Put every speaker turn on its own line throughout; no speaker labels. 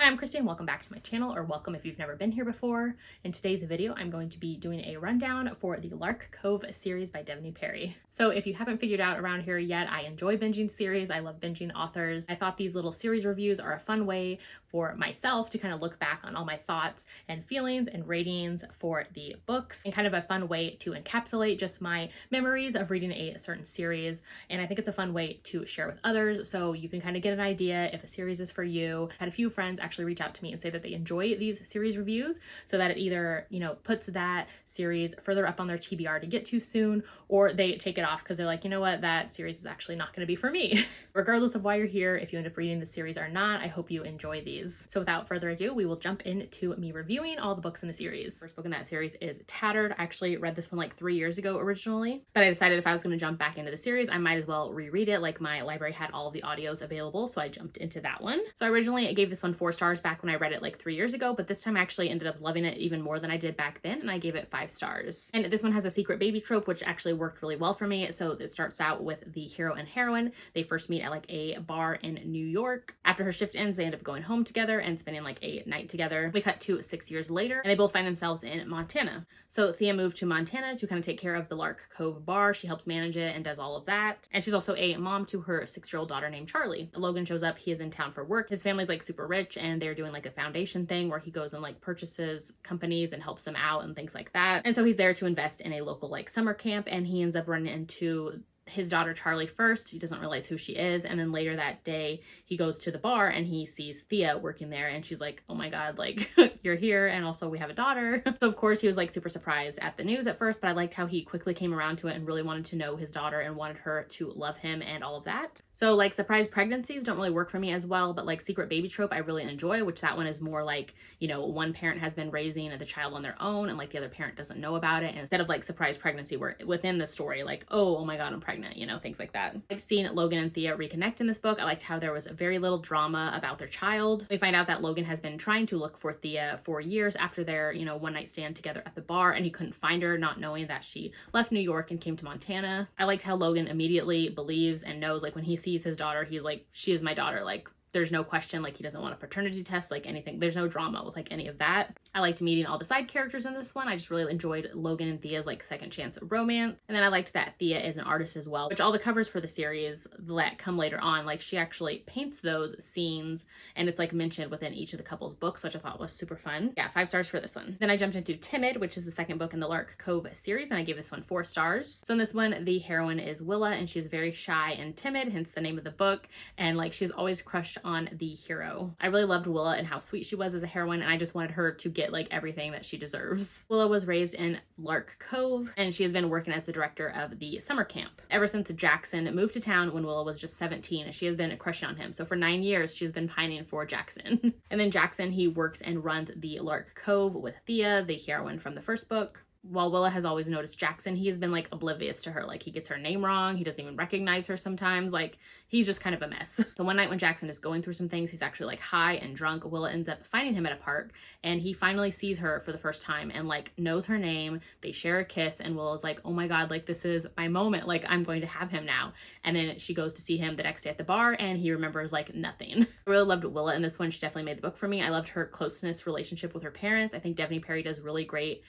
I'm Christy and welcome back to my channel, or welcome if you've never been here before. In today's video, I'm going to be doing a rundown for the Lark Cove series by Devney Perry. So if you haven't figured out around here yet, I enjoy binging series. I love binging authors. I thought these little series reviews are a fun way for myself to kind of look back on all my thoughts and feelings and ratings for the books, and kind of a fun way to encapsulate just my memories of reading a certain series. And I think it's a fun way to share with others, so you can kind of get an idea if a series is for you. I had a few friends actually reach out to me and say that they enjoy these series reviews, so that it either, puts that series further up on their TBR to get to soon, or they take it off because they're like, you know what, that series is actually not going to be for me. Regardless of why you're here, if you end up reading the series or not, I hope you enjoy these. So without further ado, we will jump into me reviewing all the books in the series. First book in that series is Tattered. I actually read this one like 3 years ago originally, but I decided if I was going to jump back into the series, I might as well reread it. Like, my library had all of the audios available, so I jumped into that one. So originally I gave this one 4 stars back when I read it like 3 years ago, but this time I actually ended up loving it even more than I did back then, and I gave it 5 stars. And this one has a secret baby trope, which actually worked really well for me. So it starts out with the hero and heroine. They first meet at like a bar in New York. After her shift ends, they end up going home together and spending like a night together. We cut to 6 years later, and they both find themselves in Montana. So Thea moved to Montana to kind of take care of the Lark Cove bar. She helps manage it and does all of that. And she's also a mom to her 6-year-old daughter named Charlie. Logan shows up. He is in town for work. His family's like super rich, and they're doing like a foundation thing where he goes and like purchases companies and helps them out and things like that. And so he's there to invest in a local like summer camp, and he ends up running into his daughter Charlie first. He doesn't realize who she is, and then later that day he goes to the bar and he sees Thea working there, and she's like, oh my god, like you're here, and also we have a daughter. So of course he was like super surprised at the news at first, but I liked how he quickly came around to it and really wanted to know his daughter and wanted her to love him and all of that. So like surprise pregnancies don't really work for me as well, but like secret baby trope I really enjoy, which that one is more like, one parent has been raising the child on their own and like the other parent doesn't know about it, and instead of like surprise pregnancy where within the story like, oh my god, I'm pregnant, things like that. I've seen Logan and Thea reconnect in this book. I liked how there was very little drama about their child. We find out that Logan has been trying to look for Thea for years after their, one night stand together at the bar, and he couldn't find her, not knowing that she left New York and came to Montana. I liked how Logan immediately believes and knows, like when he sees his daughter, he's like, she is my daughter. Like, there's no question, like he doesn't want a paternity test, like anything. There's no drama with like any of that. I liked meeting all the side characters in this one. I just really enjoyed Logan and Thea's like second chance romance. And then I liked that Thea is an artist as well, which all the covers for the series that come later on, like she actually paints those scenes and it's like mentioned within each of the couple's books, which I thought was super fun. Yeah, 5 stars for this one. Then I jumped into Timid, which is the second book in the Lark Cove series, and I gave this one 4 stars. So in this one, the heroine is Willa, and she's very shy and timid, hence the name of the book. And like she's always crushed on the hero. I really loved Willa and how sweet she was as a heroine, and I just wanted her to get like everything that she deserves. Willa was raised in Lark Cove, and she has been working as the director of the summer camp ever since Jackson moved to town when Willa was just 17, and she has been crushing on him. So for 9 years she's been pining for Jackson. And then Jackson, he works and runs the Lark Cove with Thea, the heroine from the first book. While Willa has always noticed Jackson, he has been like oblivious to her. Like he gets her name wrong, he doesn't even recognize her sometimes, like he's just kind of a mess. So one night when Jackson is going through some things, he's actually like high and drunk. Willa ends up finding him at a park, and he finally sees her for the first time and like knows her name. They share a kiss, and Willa's like, oh my god, like this is my moment, like I'm going to have him now. And then she goes to see him the next day at the bar, and he remembers like nothing. I really loved Willa in this one. She definitely made the book for me. I loved her closeness relationship with her parents. I think Devney Perry does really great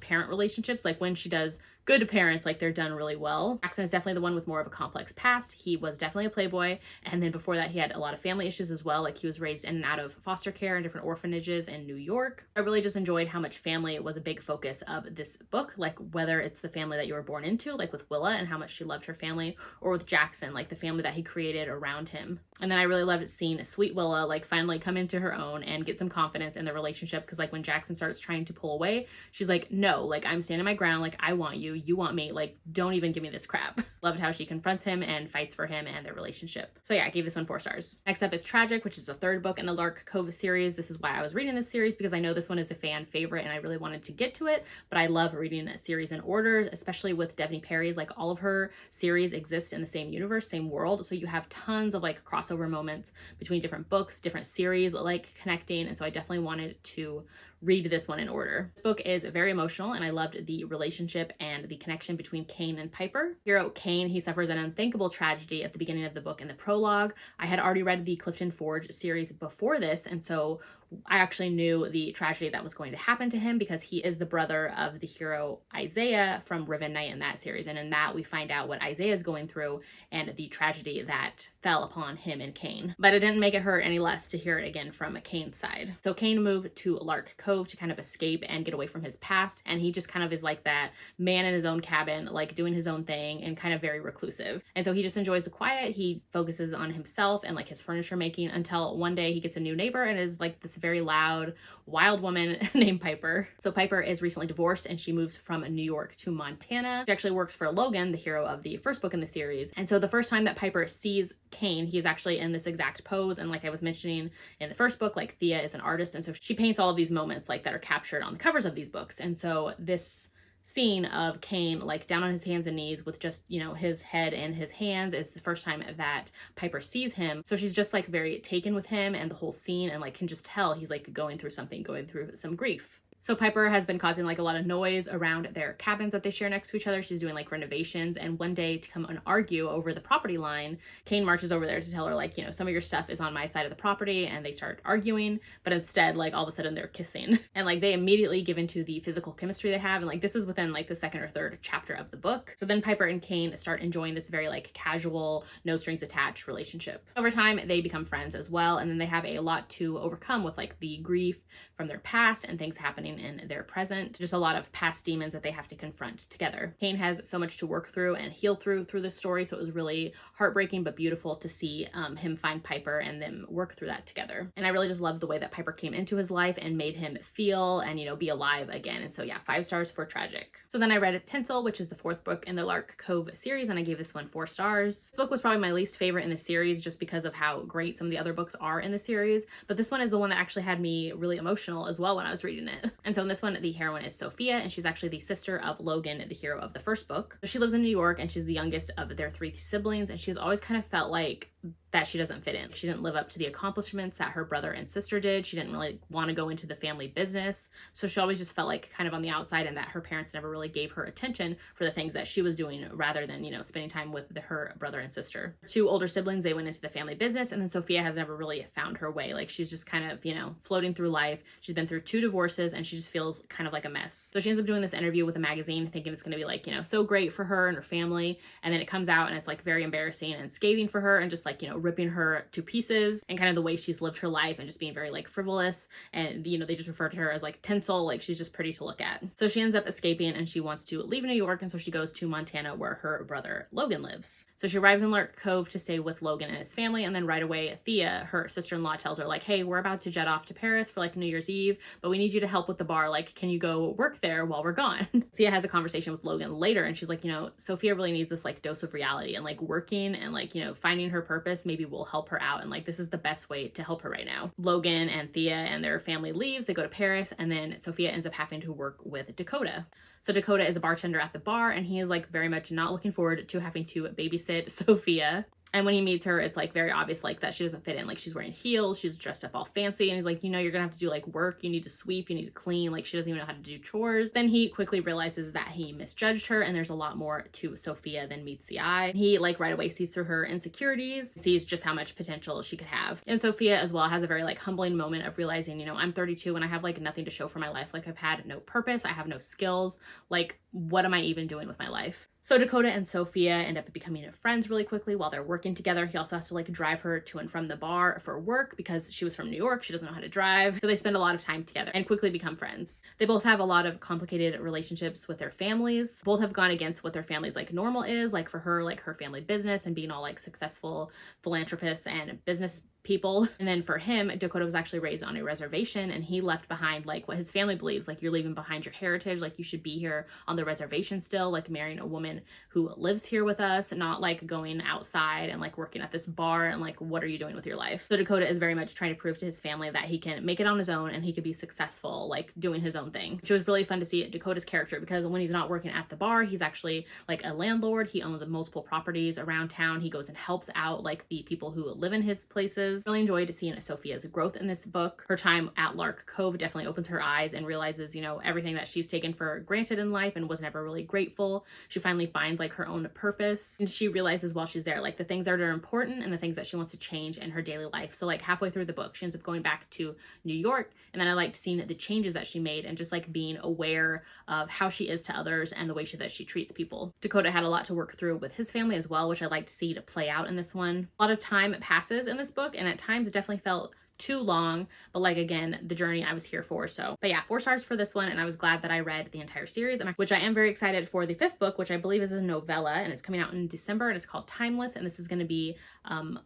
parent relationships. Like when she does good parents, like they're done really well. Jackson is definitely the one with more of a complex past. He was definitely a playboy, and then before that he had a lot of family issues as well. Like he was raised in and out of foster care and different orphanages in New York. I really just enjoyed how much family was a big focus of this book, like whether it's the family that you were born into, like with Willa and how much she loved her family, or with Jackson, like the family that he created around him. And then I really loved seeing sweet Willa like finally come into her own and get some confidence in the relationship, because like when Jackson starts trying to pull away, she's like, no, like I'm standing my ground, like I want you, you want me, like don't even give me this crap. Loved how she confronts him and fights for him and their relationship. So yeah, I gave this one 4 stars. Next up is Tragic, which is the 3rd book in the Lark Cove series. This is why I was reading this series, because I know this one is a fan favorite and I really wanted to get to it, but I love reading a series in order, especially with Devney Perry's. Like all of her series exist in the same universe, same world, so you have tons of like crossover moments between different books, different series like connecting, and so I definitely wanted to read this one in order. This book is very emotional, and I loved the relationship and the connection between Kane and Piper. Hero Kane, he suffers an unthinkable tragedy at the beginning of the book in the prologue. I had already read the Clifton Forge series before this, and so I actually knew the tragedy that was going to happen to him because he is the brother of the hero Isaiah from Riven Knight in that series. And in that, we find out what Isaiah is going through and the tragedy that fell upon him and Cain. But it didn't make it hurt any less to hear it again from Cain's side. So Cain moved to Lark Cove to kind of escape and get away from his past. And he just kind of is like that man in his own cabin, like doing his own thing and kind of very reclusive. And so he just enjoys the quiet. He focuses on himself and like his furniture making until one day he gets a new neighbor and is like this very loud, wild woman named Piper. So Piper is recently divorced and she moves from New York to Montana. She actually works for Logan, the hero of the first book in the series. And so the first time that Piper sees Cain, he's actually in this exact pose. And like I was mentioning in the first book, like Thea is an artist. And so she paints all of these moments like that are captured on the covers of these books. And so this scene of Cain like down on his hands and knees with just, you know, his head in his hands is the first time that Piper sees him. So she's just like very taken with him and the whole scene and like can just tell he's like going through something, going through some grief. So Piper has been causing like a lot of noise around their cabins that they share next to each other. She's doing like renovations, and one day to come and argue over the property line, Cain marches over there to tell her like, you know, some of your stuff is on my side of the property, and they start arguing, but instead like all of a sudden they're kissing and like they immediately give into the physical chemistry they have, and like this is within like the second or third chapter of the book. So then Piper and Cain start enjoying this very like casual, no strings attached relationship. Over time they become friends as well, and then they have a lot to overcome with like the grief from their past and things happening in their present, just a lot of past demons that they have to confront together. Cain has so much to work through and heal through this story, so it was really heartbreaking but beautiful to see him find Piper and them work through that together. And I really just loved the way that Piper came into his life and made him feel and, you know, be alive again. And so yeah, 5 stars for tragic. So then I read Tinsel, which is the 4th book in the Lark Cove series, and I gave this one 4 stars. This book was probably my least favorite in the series just because of how great some of the other books are in the series, but this one is the one that actually had me really emotional as well when I was reading it. And so in this one, the heroine is Sophia, and she's actually the sister of Logan, the hero of the first book. So she lives in New York, and she's the youngest of their 3 siblings, and she's always kind of felt like that she doesn't fit in. She didn't live up to the accomplishments that her brother and sister did. She didn't really want to go into the family business. So she always just felt like kind of on the outside, and that her parents never really gave her attention for the things that she was doing rather than, you know, spending time with her brother and sister. 2 older siblings, they went into the family business, and then Sophia has never really found her way. Like she's just kind of, you know, floating through life. She's been through 2 divorces and she just feels kind of like a mess. So she ends up doing this interview with a magazine thinking it's going to be like, you know, so great for her and her family. And then it comes out and it's like very embarrassing and scathing for her and just like, you know, ripping her to pieces, and kind of the way she's lived her life and just being very like frivolous. And, you know, they just refer to her as like tinsel, like she's just pretty to look at. So she ends up escaping and she wants to leave New York. And so she goes to Montana where her brother Logan lives. So she arrives in Lark Cove to stay with Logan and his family. And then right away, Thea, her sister-in-law, tells her like, hey, we're about to jet off to Paris for like New Year's Eve, but we need you to help with the bar. Like, can you go work there while we're gone? Thea has a conversation with Logan later and she's like, you know, Sophia really needs this like dose of reality, and like working and like, you know, finding her purpose maybe will help her out. And like, this is the best way to help her right now. Logan and Thea and their family leaves, they go to Paris, and then Sophia ends up having to work with Dakota. So Dakota is a bartender at the bar, and he is like very much not looking forward to having to babysit Sophia. And when he meets her, it's like very obvious like that she doesn't fit in. Like she's wearing heels, she's dressed up all fancy, and he's like, you know, you're gonna have to do like work, you need to sweep, you need to clean. Like she doesn't even know how to do chores. Then he quickly realizes that he misjudged her and there's a lot more to Sophia than meets the eye. He like right away sees through her insecurities, sees just how much potential she could have. And Sophia as well has a very like humbling moment of realizing, you know, I'm 32 and I have like nothing to show for my life. Like I've had no purpose, I have no skills. Like what am I even doing with my life? So Dakota and Sophia end up becoming friends really quickly while they're working together. He also has to like drive her to and from the bar for work because she was from New York. She doesn't know how to drive. So they spend a lot of time together and quickly become friends. They both have a lot of complicated relationships with their families. Both have gone against what their family's like normal is. Like for her, like her family business and being all like successful philanthropists and business people. And then for him, Dakota was actually raised on a reservation, and he left behind like what his family believes, like you're leaving behind your heritage, like you should be here on the reservation still, like marrying a woman who lives here with us, not like going outside and like working at this bar and like what are you doing with your life? So Dakota is very much trying to prove to his family that he can make it on his own and he could be successful like doing his own thing, which was really fun to see Dakota's character, because when he's not working at the bar, he's actually like a landlord. He owns multiple properties around town. He goes and helps out like the people who live in his places. passes. Really enjoyed seeing Sophia's growth in this book. Her time at Lark Cove definitely opens her eyes and realizes, you know, everything that she's taken for granted in life and was never really grateful. She finally finds like her own purpose, and she realizes while she's there like the things that are important and the things that she wants to change in her daily life. So like halfway through the book, she ends up going back to New York, and then I liked seeing the changes that she made and just like being aware of how she is to others and the way that she treats people. Dakota had a lot to work through with his family as well, which I liked to see to play out in this one. A lot of time passes in this book, and at times it definitely felt too long, but like again, the journey I was here for. So but yeah, 4 stars for this one, and I was glad that I read the entire series, which I am very excited for the 5th book, which I believe is a novella, and it's coming out in December, and it's called Timeless, and this is going to be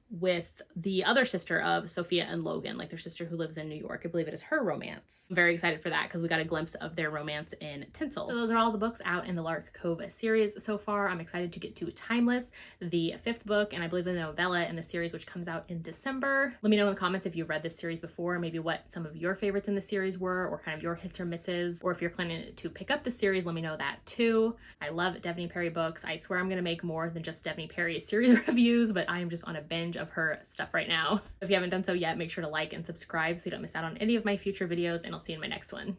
with the other sister of Sophia and Logan, like their sister who lives in New York. I believe it is her romance. I'm very excited for that because we got a glimpse of their romance in Tinsel. So those are all the books out in the Lark Cove series so far. I'm excited to get to Timeless, the 5th book, and I believe the novella in the series, which comes out in December. Let me know in the comments if you've read this series before, maybe what some of your favorites in the series were, or kind of your hits or misses, or if you're planning to pick up the series, let me know that too. I love Devney Perry books. I swear I'm gonna make more than just Devney Perry series reviews, but I am just on a binge of her stuff right now. If you haven't done so yet, make sure to like and subscribe so you don't miss out on any of my future videos, and I'll see you in my next one.